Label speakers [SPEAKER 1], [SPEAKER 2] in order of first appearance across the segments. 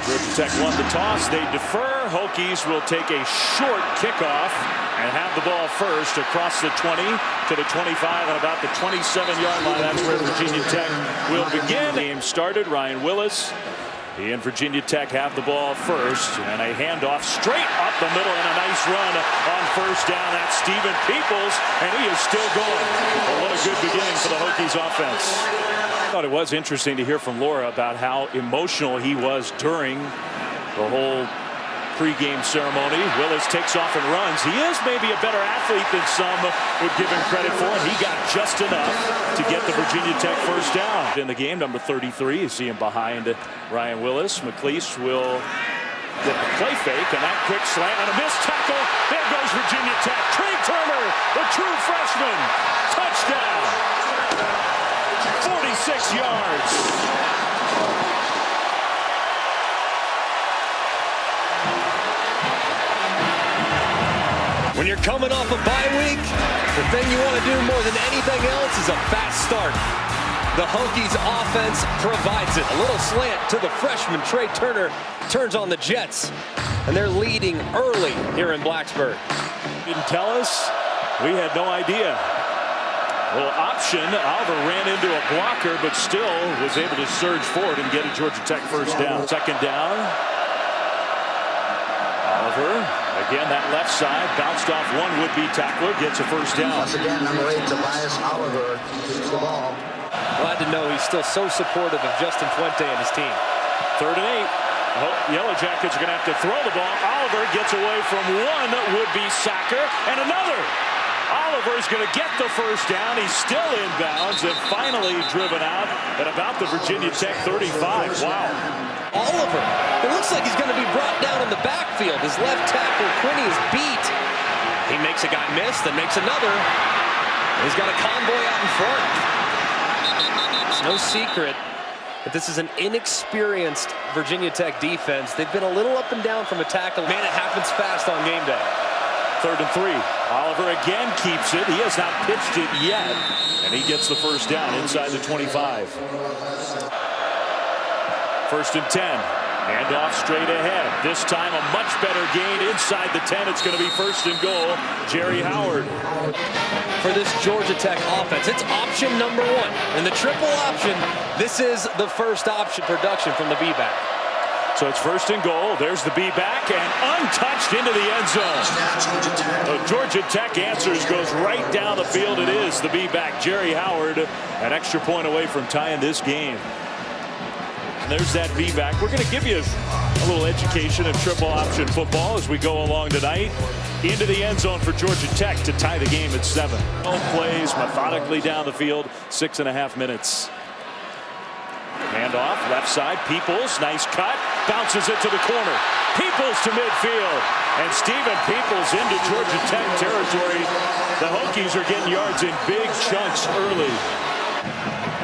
[SPEAKER 1] Georgia Tech won the toss. They defer. Hokies will take a short kickoff and have the ball first across the 20 to the 25 and about the 27-yard line. That's where Virginia Tech will begin. Game started. Ryan Willis. He and Virginia Tech have the ball first, and a handoff straight up the middle and a nice run on first down. That's Stephen Peoples, and he is still going. Well, what a good beginning for the Hokies offense. I thought it was interesting to hear from Laura about how emotional he was during the whole pregame ceremony. Willis takes off and runs. He is maybe a better athlete than some would give him credit for, and he got just enough to get the Virginia Tech first down. In the game, number 33, you see him behind Ryan Willis. McLeese will get the play fake, and that quick slant and a missed tackle. There goes Virginia Tech. Trey Turner, the true freshman. Touchdown. 46 yards.
[SPEAKER 2] When you're coming off a bye week, the thing you want to do more than anything else is a fast start. The Hokies offense provides it. A little slant to the freshman. Trey Turner turns on the Jets, and they're leading early here in Blacksburg.
[SPEAKER 1] Didn't tell us. We had no idea. Well, option. Oliver ran into a blocker, but still was able to surge forward and get a Georgia Tech first down. Second down. Oliver. Again, that left side bounced off one would-be tackler, gets a first down.
[SPEAKER 3] Once again, number 8, Tobias Oliver keeps the ball.
[SPEAKER 2] Glad to know he's still so supportive of Justin Fuente and his team.
[SPEAKER 1] 3rd and 8. Yellow Jackets are going to have to throw the ball. Oliver gets away from one would-be sacker and another. Oliver is going to get the first down. He's still inbounds and finally driven out at about the Virginia Tech 35. Wow.
[SPEAKER 2] Oliver, it looks like he's going to be brought down in the backfield. His left tackle, Quinney, is beat. He makes a guy miss, then makes another. He's got a convoy out in front. It's no secret that this is an inexperienced Virginia Tech defense. They've been a little up and down from a tackle. Man, it happens fast on game day.
[SPEAKER 1] 3rd and 3. Oliver again keeps it. He has not pitched it yet. And he gets the first down inside the 25. 1st and 10. Handoff straight ahead. This time a much better gain inside the 10. It's going to be 1st and goal. Jerry Howard.
[SPEAKER 2] For this Georgia Tech offense, it's option number 1. In the triple option, this is the first option production from the B-back.
[SPEAKER 1] So it's 1st and goal. There's the B-back and untouched into the end zone. So Georgia Tech answers, goes right down the field. It is the B-back, Jerry Howard, an extra point away from tying this game. And there's that B-back. We're going to give you a little education of triple option football as we go along tonight. Into the end zone for Georgia Tech to tie the game at 7. 12 plays methodically down the field, 6.5 minutes. Handoff, left side, Peoples, nice cut, bounces it to the corner. Peoples to midfield, and Stephen Peoples into Georgia Tech territory. The Hokies are getting yards in big chunks early.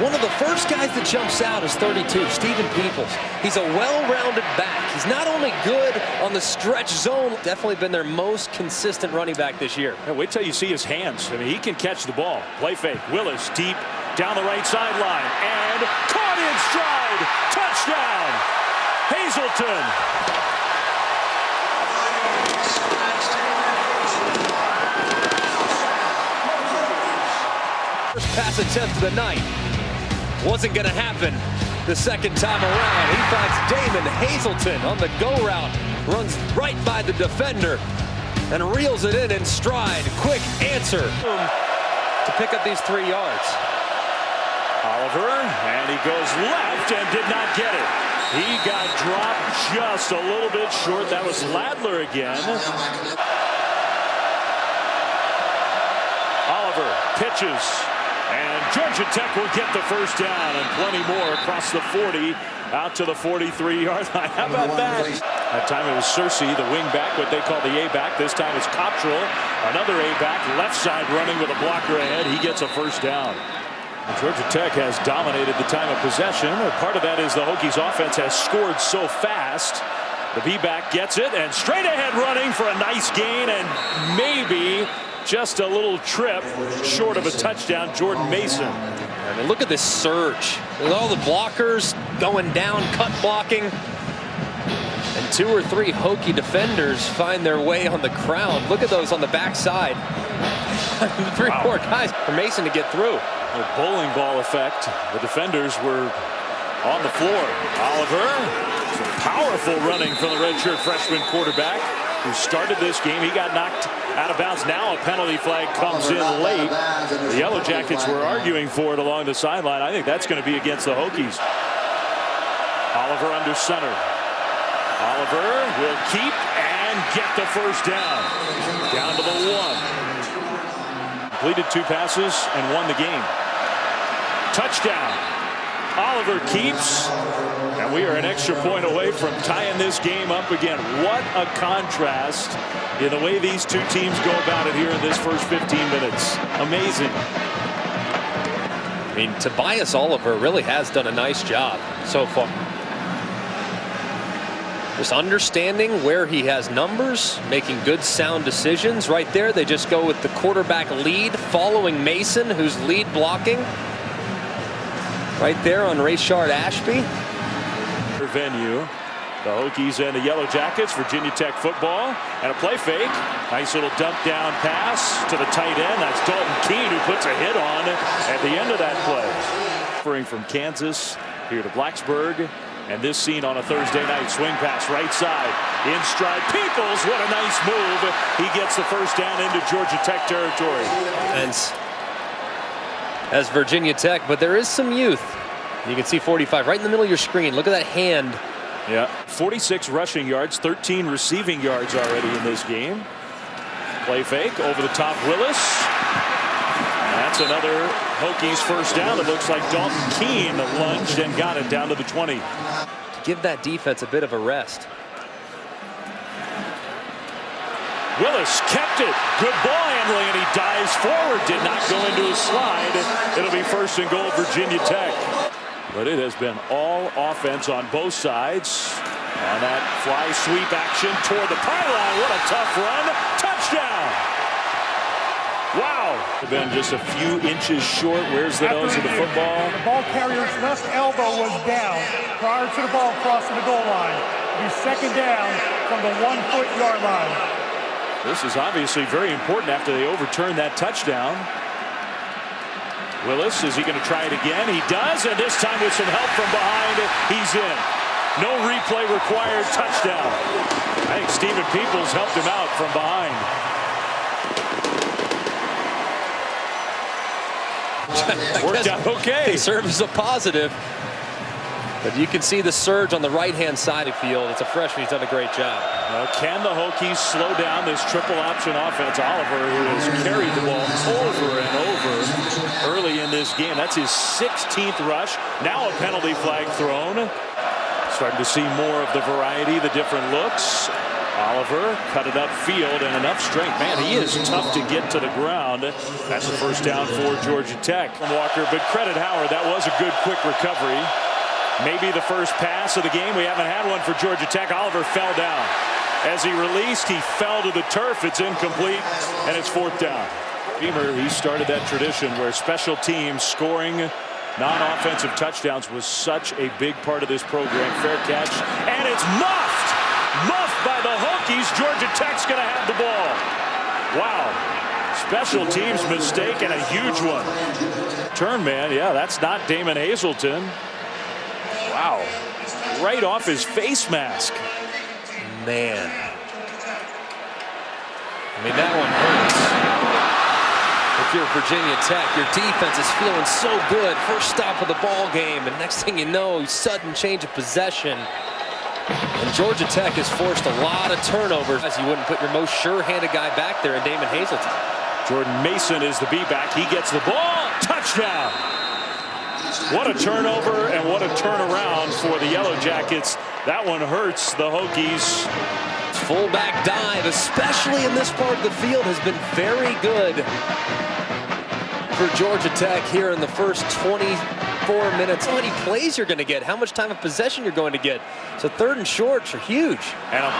[SPEAKER 2] One of the first guys that jumps out is 32, Stephen Peoples. He's a well-rounded back. He's not only good on the stretch zone, definitely been their most consistent running back this year.
[SPEAKER 1] Yeah, wait till you see his hands. I mean, he can catch the ball. Play fake, Willis deep down the right sideline, and caught in stride. Touchdown, Hazelton.
[SPEAKER 2] First pass attempt of the night. Wasn't going to happen the second time around. He finds Damon Hazelton on the go route. Runs right by the defender and reels it in stride. Quick answer to pick up these 3 yards.
[SPEAKER 1] Oliver, and he goes left and did not get it. He got dropped just a little bit short. That was Ladler again. Oliver pitches. And Georgia Tech will get the first down and plenty more across the 40 out to the 43-yard line. How about that? That time it was Searcy, the wing back, what they call the A-back. This time it's Cottrell, another A-back, left side running with a blocker ahead. He gets a first down. And Georgia Tech has dominated the time of possession. Part of that is the Hokies offense has scored so fast. The B-back gets it and straight ahead running for a nice gain and maybe just a little trip short of a touchdown, Jordan Mason.
[SPEAKER 2] I mean, look at this surge. With all the blockers going down, cut blocking. And 2 or 3 Hokie defenders find their way on the ground. Look at those on the backside. 3 or 4 guys for Mason to get through.
[SPEAKER 1] A bowling ball effect. The defenders were on the floor. Oliver, some powerful running from the redshirt freshman quarterback who started this game. He got knocked out of bounds. Now a penalty flag comes in late. The Yellow Jackets were arguing for it along the sideline. I think that's going to be against the Hokies. Oliver under center. Oliver will keep and get the first down. Down to the 1. Completed 2 passes and won the game. Touchdown. Oliver keeps, and we are an extra point away from tying this game up again. What a contrast in the way these 2 teams go about it here in this first 15 minutes. Amazing.
[SPEAKER 2] I mean, Tobias Oliver really has done a nice job so far. Just understanding where he has numbers, making good sound decisions. Right there, they just go with the quarterback lead, following Mason, who's lead blocking. Right there on Rayshard Ashby.
[SPEAKER 1] Venue, the Hokies and the Yellow Jackets, Virginia Tech football, and a play fake. Nice little dump down pass to the tight end. That's Dalton Keene who puts a hit on at the end of that play. Referring from Kansas here to Blacksburg. And this scene on a Thursday night, swing pass right side, in stride. Peoples, what a nice move. He gets the first down into Georgia Tech territory.
[SPEAKER 2] And as Virginia Tech, but there is some youth. You can see 45 right in the middle of your screen. Look at that hand.
[SPEAKER 1] Yeah, 46 rushing yards, 13 receiving yards already in this game. Play fake over the top, Willis. That's another Hokies first down. It looks like Dalton Keene lunged and got it down to the 20.
[SPEAKER 2] Give that defense a bit of a rest.
[SPEAKER 1] Willis kept it. Good ball handling, and he dives forward. Did not go into a slide. It'll be first and goal, Virginia Tech. But it has been all offense on both sides. On that fly sweep action toward the pylon. What a tough run. Touchdown. Wow. Been just a few inches short. Where's the nose of the football?
[SPEAKER 4] The ball carrier's left elbow was down prior to the ball crossing the goal line. It'll be second down from the 1-foot yard line.
[SPEAKER 1] This is obviously very important after they overturned that touchdown. Willis, is he going to try it again? He does, and this time with some help from behind, he's in. No replay required. Touchdown. I think Stephen Peoples helped him out from behind. Worked out okay.
[SPEAKER 2] Serve is a positive. But you can see the surge on the right-hand side of the field. It's a freshman. He's done a great job.
[SPEAKER 1] Can the Hokies slow down this triple option offense? Oliver, who has carried the ball over and over early in this game. That's his 16th rush. Now a penalty flag thrown. Starting to see more of the variety, the different looks. Oliver cut it upfield and enough strength. Man, he is tough to get to the ground. That's the first down for Georgia Tech. Walker, but credit Howard. That was a good quick recovery. Maybe the first pass of the game. We haven't had one for Georgia Tech. Oliver fell down. As he released, he fell to the turf. It's incomplete, and it's 4th down. Beamer, he started that tradition where special teams scoring non-offensive touchdowns was such a big part of this program. Fair catch, and it's muffed. Muffed by the Hokies. Georgia Tech's going to have the ball. Wow. Special teams mistake and a huge one. Turn man, yeah, that's not Damon Hazelton. Wow. Right off his face mask.
[SPEAKER 2] Man. I mean, that one hurts. If you're Virginia Tech, your defense is feeling so good. First stop of the ball game, and next thing you know, sudden change of possession. And Georgia Tech has forced a lot of turnovers. As you wouldn't put your most sure-handed guy back there in Damon Hazelton.
[SPEAKER 1] Jordan Mason is the B-back. He gets the ball. Touchdown. What a turnover and what a turnaround for the Yellow Jackets. That one hurts the Hokies.
[SPEAKER 2] Fullback dive, especially in this part of the field, has been very good for Georgia Tech here in the first 24 minutes. How many plays you're going to get, how much time of possession you're going to get. So 3rd and shorts are huge.
[SPEAKER 1] And a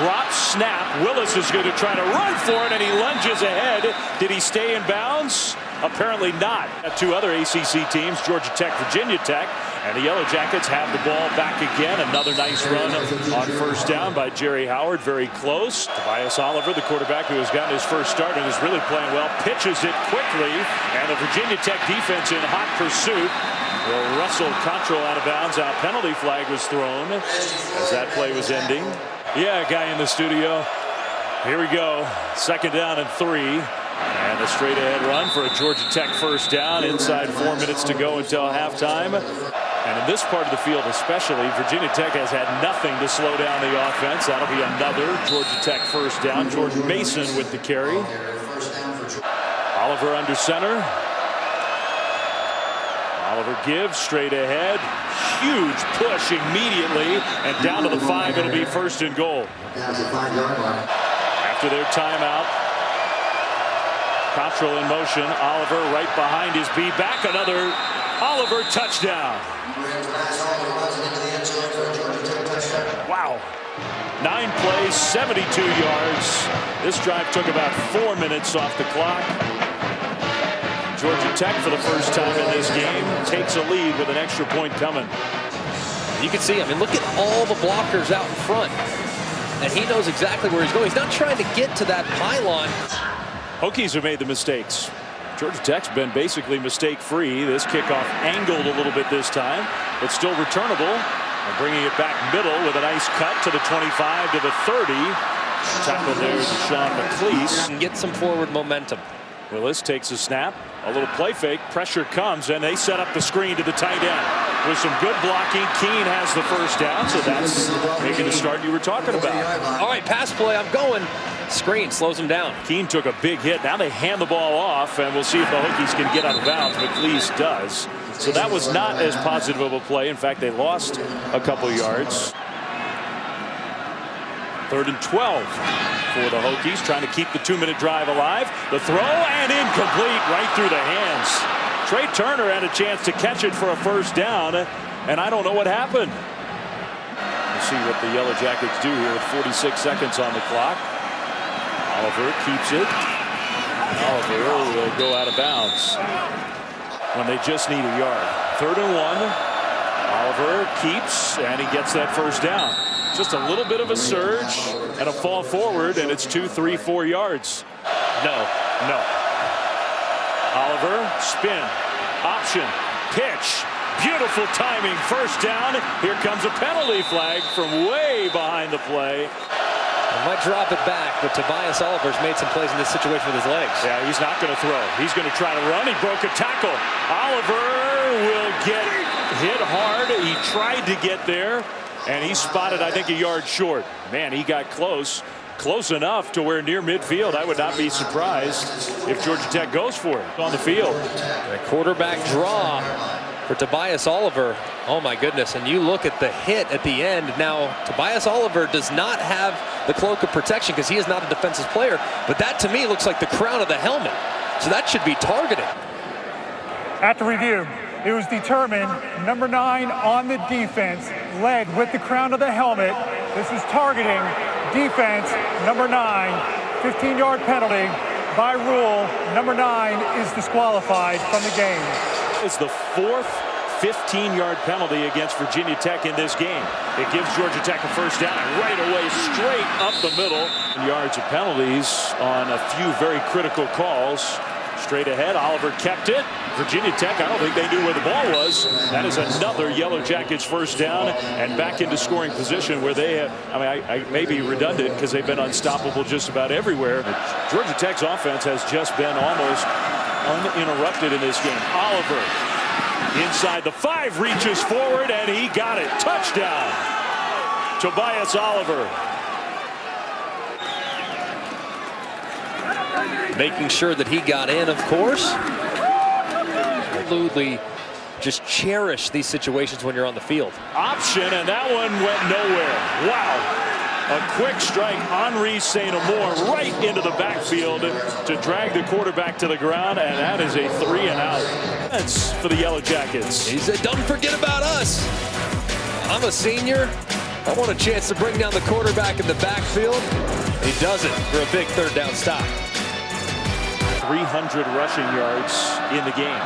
[SPEAKER 1] drop snap. Willis is going to try to run for it, and he lunges ahead. Did he stay in bounds? Apparently not. 2 other ACC teams, Georgia Tech, Virginia Tech. And the Yellow Jackets have the ball back again. Another nice run on first down by Jerry Howard. Very close. Tobias Oliver, the quarterback who has gotten his first start and is really playing well, pitches it quickly. And the Virginia Tech defense in hot pursuit will wrestle Control out of bounds. Our penalty flag was thrown as that play was ending. Yeah, guy in the studio. Here we go. 2nd down and 3. And a straight ahead run for a Georgia Tech first down inside 4 minutes to go until halftime. And in this part of the field especially, Virginia Tech has had nothing to slow down the offense. That'll be another Georgia Tech first down. Jordan Mason with the carry. Oliver under center. Oliver gives straight ahead. Huge push immediately. And down to the 5, it'll be 1st and goal. After their timeout, Control in motion. Oliver right behind his B back. Another Oliver touchdown. Wow. 9 plays, 72 yards. This drive took about 4 minutes off the clock. Georgia Tech, for the first time in this game, takes a lead with an extra point coming.
[SPEAKER 2] You can see, I mean, look at all the blockers out in front. And he knows exactly where he's going. He's not trying to get to that pylon.
[SPEAKER 1] Hokies have made the mistakes. Georgia Tech's been basically mistake-free. This kickoff angled a little bit this time, but still returnable. And bringing it back middle with a nice cut to the 25 to the 30. Tackle there to Sean McLeese.
[SPEAKER 2] And get some forward momentum.
[SPEAKER 1] Willis takes a snap. A little play fake. Pressure comes, and they set up the screen to the tight end. With some good blocking, Keene has the first down, so that's making the start you were talking about.
[SPEAKER 2] All right, pass play, I'm going. Screen slows him down.
[SPEAKER 1] Keene took a big hit. Now they hand the ball off, and we'll see if the Hokies can get out of bounds. McLeese does. So that was not as positive of a play. In fact, they lost a couple yards. 3rd and 12 for the Hokies, trying to keep the 2-minute drive alive. The throw and incomplete right through the hands. Trey Turner had a chance to catch it for a first down, and I don't know what happened. We'll see what the Yellow Jackets do here with 46 seconds on the clock. Oliver keeps it. Oliver will go out of bounds when they just need a yard. 3rd and 1. Oliver keeps, and he gets that first down. Just a little bit of a surge and a fall forward, and it's 2, 3, 4 yards. No. Oliver, spin, option, pitch. Beautiful timing, first down. Here comes a penalty flag from way behind the play.
[SPEAKER 2] I might drop it back, but Tobias Oliver's made some plays in this situation with his legs.
[SPEAKER 1] Yeah, he's not going to throw. He's going to try to run. He broke a tackle. Oliver will get hit hard. He tried to get there, and he spotted, I think, a yard short. Man, he got close. Close enough to where near midfield. I would not be surprised if Georgia Tech goes for it on the field.
[SPEAKER 2] A quarterback draw for Tobias Oliver. Oh my goodness, and you look at the hit at the end. Now Tobias Oliver does not have the cloak of protection because he is not a defensive player, but that to me looks like the crown of the helmet, so that should be targeted.
[SPEAKER 4] After review, it was determined number 9 on the defense led with the crown of the helmet. This is targeting defense number 9, 15-yard penalty. By rule, number 9 is disqualified from the game.
[SPEAKER 1] It's the 4th 15-yard penalty against Virginia Tech in this game. It gives Georgia Tech a first down right away, straight up the middle. Yards of penalties on a few very critical calls. Straight ahead, Oliver kept it. Virginia Tech, I don't think they knew where the ball was. That is another Yellow Jackets first down and back into scoring position where they have, I may be redundant because they've been unstoppable just about everywhere. Georgia Tech's offense has just been almost uninterrupted in this game. Oliver inside the 5, reaches forward, and he got it. Touchdown. Tobias Oliver.
[SPEAKER 2] Making sure that he got in, of course. Absolutely just cherish these situations when you're on the field.
[SPEAKER 1] Option, and that one went nowhere. Wow. A quick strike, Henri St. Amour right into the backfield to drag the quarterback to the ground, and that is a 3 and out. That's for the Yellow Jackets.
[SPEAKER 2] He said, don't forget about us. I'm a senior. I want a chance to bring down the quarterback in the backfield. He does it for a big 3rd down stop.
[SPEAKER 1] 300 rushing yards in the game.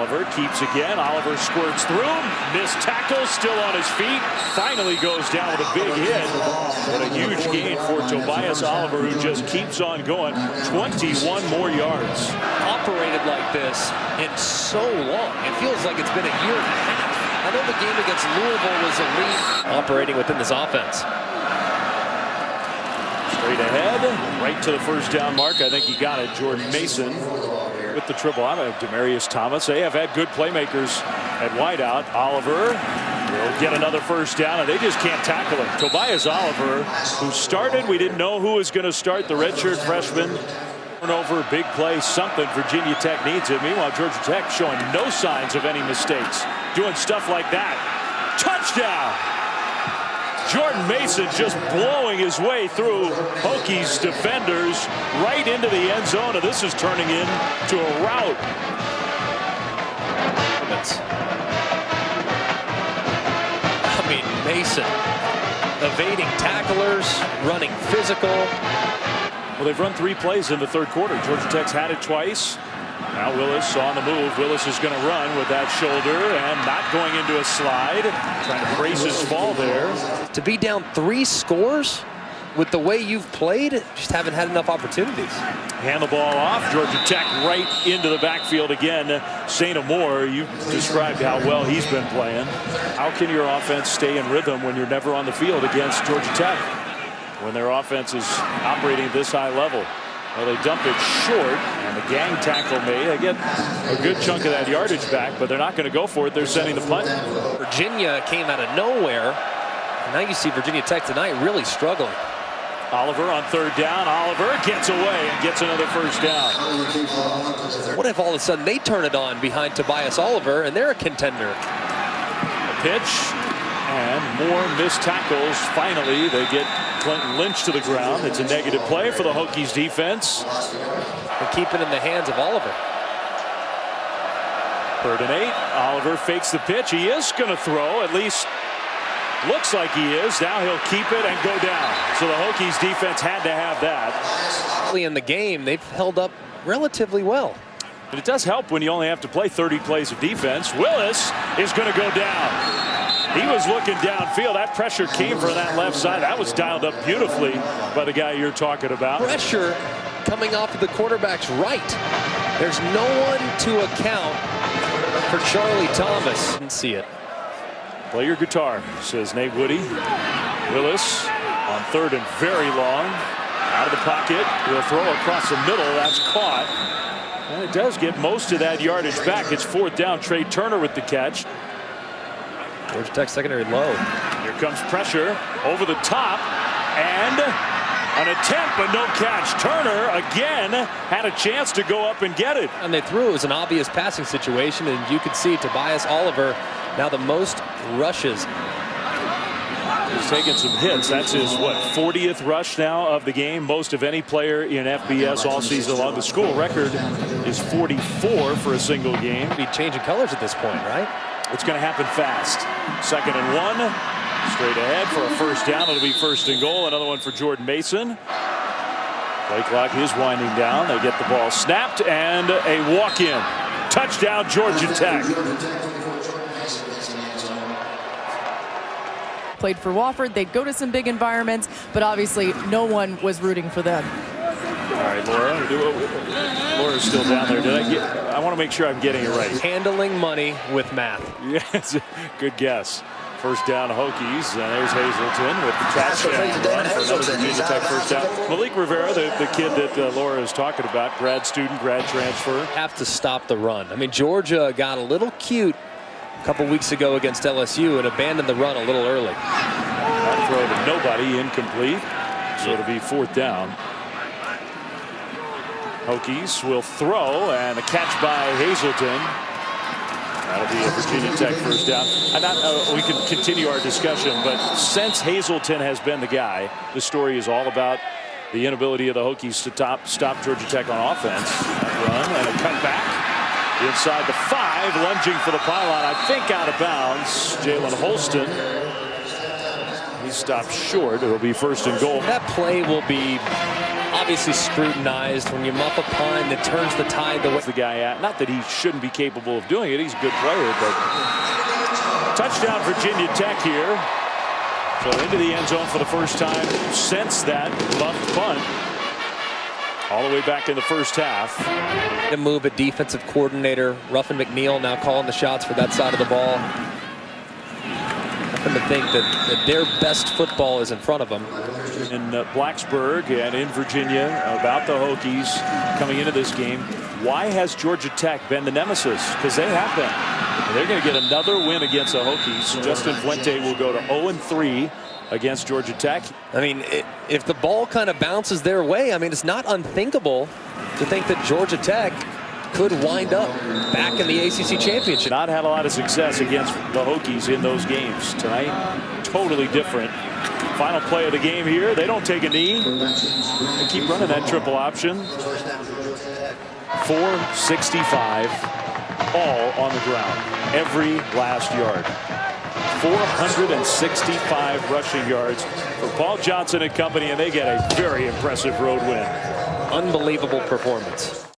[SPEAKER 1] Oliver keeps again. Oliver squirts through. Missed tackle, still on his feet. Finally goes down with a big hit. What a huge gain for Tobias Oliver, who just keeps on going. 21 more yards.
[SPEAKER 2] Operated like this in so long. It feels like it's been a year and a half. I know the game against Louisville was elite. Operating within this offense.
[SPEAKER 1] Straight ahead, right to the first down mark. I think he got it. Jordan Mason with the triple out of Demarius Thomas. They have had good playmakers at wideout. Oliver will get another first down, and they just can't tackle him. Tobias Oliver, who started, we didn't know who was going to start. The redshirt freshman. Turnover, big play, something. Virginia Tech needs it. Meanwhile, Georgia Tech showing no signs of any mistakes. Doing stuff like that. Touchdown! Jordan Mason just blowing his way through Hokies defenders right into the end zone, and this is turning into a rout.
[SPEAKER 2] I mean, Mason evading tacklers, running physical.
[SPEAKER 1] Well, they've run 3 plays in the third quarter. Georgia Tech's had it twice. Now Willis on the move. Willis is going to run with that shoulder and not going into a slide. Trying to brace his fall there.
[SPEAKER 2] To be down 3 scores with the way you've played, just haven't had enough opportunities.
[SPEAKER 1] Hand the ball off. Georgia Tech right into the backfield again. St. Amour, you described how well he's been playing. How can your offense stay in rhythm when you're never on the field against Georgia Tech, when their offense is operating at this high level? Well, they dump it short, and the gang tackle made. They get a good chunk of that yardage back, but they're not going to go for it. They're sending the punt.
[SPEAKER 2] Virginia came out of nowhere. And now you see Virginia Tech tonight really struggling.
[SPEAKER 1] Oliver on third down. Oliver gets away and gets another first down.
[SPEAKER 2] What if all of a sudden they turn it on behind Tobias Oliver and they're a contender?
[SPEAKER 1] A pitch and more missed tackles. Finally, they get Clinton Lynch to the ground. It's a negative play for the Hokies defense.
[SPEAKER 2] And keep it in the hands of Oliver.
[SPEAKER 1] 3rd and 8. Oliver fakes the pitch. He is going to throw, at least looks like he is. Now he'll keep it and go down. So the Hokies defense had to have that.
[SPEAKER 2] In the game, they've held up relatively well.
[SPEAKER 1] But it does help when you only have to play 30 plays of defense. Willis is going to go down. He was looking downfield. That pressure came from that left side. That was dialed up beautifully by the guy you're talking about.
[SPEAKER 2] Pressure coming off of the quarterback's right. There's no one to account for Charlie Thomas. Didn't see it.
[SPEAKER 1] Play your guitar, says Nate Woody. Willis on 3rd and very long. Out of the pocket. He'll throw across the middle. That's caught. And it does get most of that yardage back. It's 4th down. Trey Turner with the catch.
[SPEAKER 2] Georgia Tech secondary low.
[SPEAKER 1] Here comes pressure over the top, and an attempt but no catch. Turner again had a chance to go up and get it.
[SPEAKER 2] And they threw. It was an obvious passing situation, and you could see Tobias Oliver now the most rushes.
[SPEAKER 1] He's taking some hits. That's his, what, 40th rush now of the game. Most of any player in FBS all season long. The school record is 44 for a single game.
[SPEAKER 2] Be changing colors at this point, right?
[SPEAKER 1] It's going to happen fast. 2nd and 1. Straight ahead for a first down. It'll be 1st and goal. Another one for Jordan Mason. Play clock is winding down. They get the ball snapped and a walk-in. Touchdown, Georgia Tech.
[SPEAKER 5] Played for Wofford. They'd go to some big environments, but obviously no one was rooting for them.
[SPEAKER 1] All right, Laura. Laura's still down there. I want to make sure I'm getting it right.
[SPEAKER 2] Handling money with math.
[SPEAKER 1] Yes, good guess. First down, Hokies, and there's Hazelton with the touchdown run for another Virginia Tech first down. Malik Rivera, the kid that Laura is talking about, grad student, grad transfer.
[SPEAKER 2] Have to stop the run. I mean, Georgia got a little cute a couple weeks ago against LSU and abandoned the run a little early.
[SPEAKER 1] That throw to nobody, incomplete. So it'll be 4th down. Hokies will throw, and a catch by Hazelton. That'll be a Virginia Tech first down. We can continue our discussion, but since Hazelton has been the guy, the story is all about the inability of the Hokies to stop Georgia Tech on offense. That run and a cutback inside the 5, lunging for the pylon. I think out of bounds. Jalen Holston. He stopped short. It'll be 1st and goal.
[SPEAKER 2] That play will be obviously scrutinized. When you muff a punt that turns the tide the way
[SPEAKER 1] The guy at, not that he shouldn't be capable of doing it. He's a good player, but touchdown Virginia Tech here. So into the end zone for the first time since that muffed punt. All the way back in the first half.
[SPEAKER 2] To move a defensive coordinator, Ruffin McNeil now calling the shots for that side of the ball. Nothing to think that their best football is in front of them.
[SPEAKER 1] In Blacksburg and in Virginia about the Hokies coming into this game. Why has Georgia Tech been the nemesis? Because they have been. And they're going to get another win against the Hokies. Justin Fuente will go to 0-3 against Georgia Tech.
[SPEAKER 2] I mean, if the ball kind of bounces their way, I mean, it's not unthinkable to think that Georgia Tech could wind up back in the ACC championship.
[SPEAKER 1] Not had a lot of success against the Hokies in those games. Tonight, totally different. Final play of the game here. They don't take a knee. They keep running that triple option. 465, all on the ground. Every last yard. 465 rushing yards for Paul Johnson and company, and they get a very impressive road win.
[SPEAKER 2] Unbelievable performance.